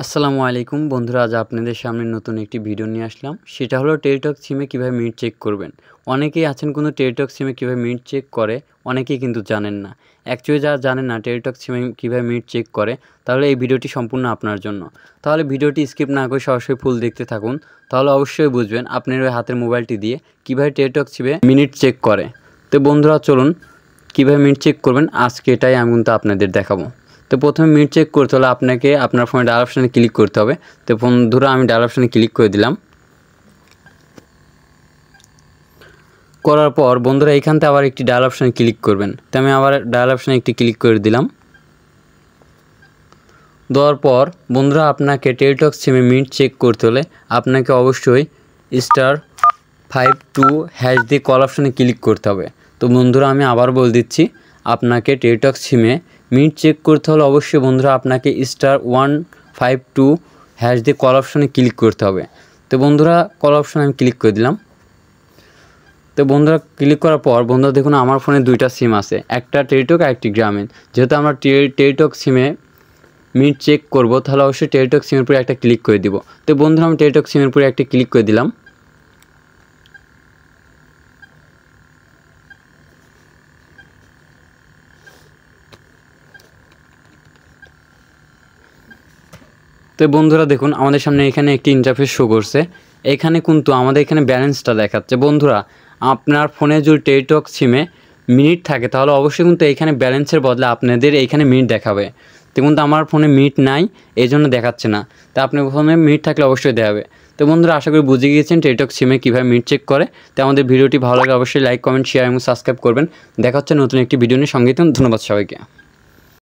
আসসালামু আলাইকুম বন্ধুরা, আজ আপনাদের সামনে নতুন একটি ভিডিও নিয়ে আসলাম। সেটা হলো টেলিটক সিমে কীভাবে মিনিট চেক করবেন। অনেকেই আছেন কিন্তু টেলিটক সিমে কীভাবে মিনিট চেক করে অনেকেই কিন্তু জানেন না। অ্যাকচুয়ালি যারা জানেন না টেলিটক সিমে কীভাবে মিনিট চেক করে, তাহলে এই ভিডিওটি সম্পূর্ণ আপনার জন্য। তাহলে ভিডিওটি স্কিপ না করে সরাসরি ফুল দেখতে থাকুন, তাহলে অবশ্যই বুঝবেন আপনার ওই হাতের মোবাইলটি দিয়ে কীভাবে টেলিটক সিমে মিনিট চেক করে। তো বন্ধুরা চলুন কীভাবে মিনিট চেক করবেন আজকে এটাই আমি কিন্তু আপনাদের দেখাবো। তো প্রথমে মিনিট চেক করতে হলে আপনাকে আপনার ফোনে ডায়াল অপশানে ক্লিক করতে হবে। তো বন্ধুরা আমি ডায়াল অপশানে ক্লিক করে দিলাম। করার পর বন্ধুরা এইখান থেকে আবার একটি ডায়াল অপশানে ক্লিক করবেন। তো আমি আবার ডায়াল অপশানে একটি ক্লিক করে দিলাম। দেওয়ার পর বন্ধুরা আপনাকে টেলিটক সিমে মিনিট চেক করতে হলে আপনাকে অবশ্যই *52# দিয়ে কল অপশানে ক্লিক করতে হবে। তো বন্ধুরা আমি আবার বলে দিচ্ছি, আপনাকে টেলিটক সিমে মিনিট চেক করতে হলে অবশ্যই বন্ধুরা আপনাকে *152# দিয়ে কল অপশানে ক্লিক করতে হবে। তো বন্ধুরা কল অপশানে আমি ক্লিক করে দিলাম। তো বন্ধুরা ক্লিক করার পর বন্ধুরা দেখুন আমার ফোনে দুইটা সিম আছে, একটা টেলিটক আর একটি গ্রামীণ। যেহেতু আমরা টেলিটক সিমে মিনিট চেক করব তাহলে অবশ্যই টেলিটক সিমের উপরে একটা ক্লিক করে দিব। তো বন্ধুরা আমি টেলিটক সিমের উপরে একটা ক্লিক করে দিলাম। তো বন্ধুরা দেখুন আমাদের সামনে এখানে একটি ইন্টারফেস শো করছে। এখানে কিন্তু আমাদের এখানে ব্যালেন্সটা দেখাচ্ছে। বন্ধুরা আপনার ফোনে যদি টেলিটক সিমে মিনিট থাকে তাহলে অবশ্যই কিন্তু এইখানে ব্যালেন্সের বদলে আপনাদের এইখানে মিনিট দেখাবে। তো কিন্তু আমার ফোনে মিনিট নাই, এই জন্য দেখাচ্ছে না। তো আপনার ফোনে মিনিট থাকলে অবশ্যই দেখাবে। তো বন্ধুরা আশা করি বুঝে গিয়েছেন টেলিটক সিমে কীভাবে মিনিট চেক করে। তো আমাদের ভিডিওটি ভালো লাগে অবশ্যই লাইক, কমেন্ট, শেয়ার এবং সাবস্ক্রাইব করবেন। দেখা হচ্ছে নতুন একটি ভিডিও নিয়ে। সঙ্গে ধন্যবাদ সবাইকে।